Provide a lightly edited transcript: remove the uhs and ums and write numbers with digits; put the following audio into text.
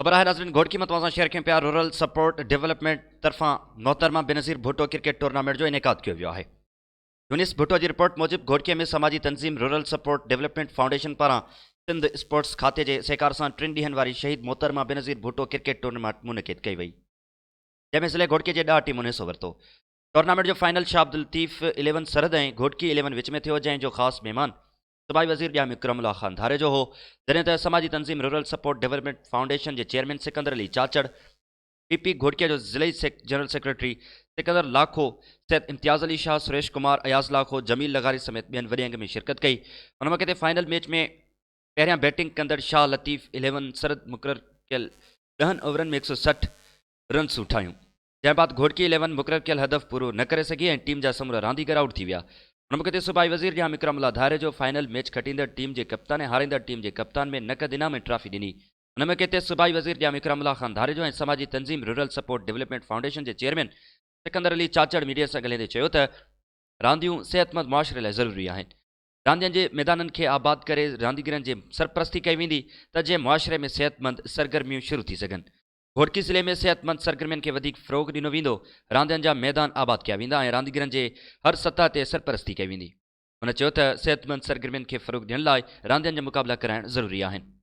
ख़बर है नाज़रीन घोटकी में तव्हां सां शेयर कयूं पिया रूरल सपोर्ट डेवलपमेंट तरफान महतरमह बेनज़ीर भुट्टो क्रिकेट टूर्नामेंट जो इनक़ाद किया वियो है। यूनिस भुट्टो की रिपोर्ट मूजिब घोटकीअ में समाजी तंज़ीम रूरल सपोर्ट डेवलपमेंट फाउंडेशन पारां सिंध स्पोर्ट्स खाते के सहकार से 3 ॾींहनि वारी शहीद महतरमह बेनज़ीर भुट्टो क्रिकेट टूर्नामेंट मुनक़िद कई वई, जंहिंमें ज़िले घोटकी के 10 टीमुनि हिस्सो वरितो। टूर्नामेंट जो फाइनल शाह अब्दुल लतीफ़ 11 सरहद ऐं घोटकी 11 विच में थियो, जंहिंजो ख़ासि महिमान सूबाई वज़ीर ॼा मिकरमुल्लाह ख़ान धारे जो हो, जॾहिं त समाजी तंज़ीम रूरल सपोर्ट डेवलपमेंट फाउंडेशन के चेयरमैन सिकंदर अली चाचड़, पीपी घोटकीअ जो ज़िले जनरल सेक्रेटरी सिकंदर लाखो, सैयद इम्तियाज़ अली शाह, सुरेश कुमार, अयाज़ लाखो, जमील लगारी समेत ॿियनि वॾे अंग में शिरकत कई। उन मौके ते फाइनल मैच में पहिरियां बैटिंग कंदड़ शाह लतीफ़ 11 सरहद मुक़ररु कयल 10 ओवरनि में 160 रन्स ठाहियूं, जंहिं बाद घोटकी 11 मुक़ररु कयल हदफ़ पूरो न करे सघी ऐं टीम जा समूरा रांदीगर आउट थी विया। उन मौके ते सूबाई वज़ीर ॼा मिकरमुल्लाह धारे जो फाइनल मैच खटींदड़ टीम के कप्तान ऐं हारींदड़ टीम के कप्तान में नक़द इनाम ऐं ट्रॉफी ॾिनी। उन मौके ते सूबाई वज़ीर ॼा मिकरमुल्लाह ख़ान धारे जो ऐं समाजी तंज़ीम रूरल सपोर्ट डेवलपमेंट फाउंडेशन के चेयरमैन सिकंदर अली चाचड़ मीडिया सां ॻाल्हाईंदे चयो त रांदियूं सेहतमंद मुआशरे लाइ ज़रूरी आहिनि। रांदियुनि के मैदाननि खे आबाद करे रांदीगरनि जे सरपरस्ती कई वेंदी त जे मुआशरे में सेहतमंद सरगर्मियूं शुरू थी सघनि। घोटकी ज़िले में सेहतमंद सरगर्मियुनि खे वधीक फ़रोग़ ॾिनो वेंदो, रांदियुनि जा मैदान आबाद किया वेंदा ऐं रांदीगरनि जे हर सतह ते सरपरस्ती कई वेंदी। उन चयो त सेहतमंद सरगर्मियुनि खे फ़रोग़ ॾियण लाइ रांदियुनि जा मुक़ाबला कराइण ज़रूरी आहिनि।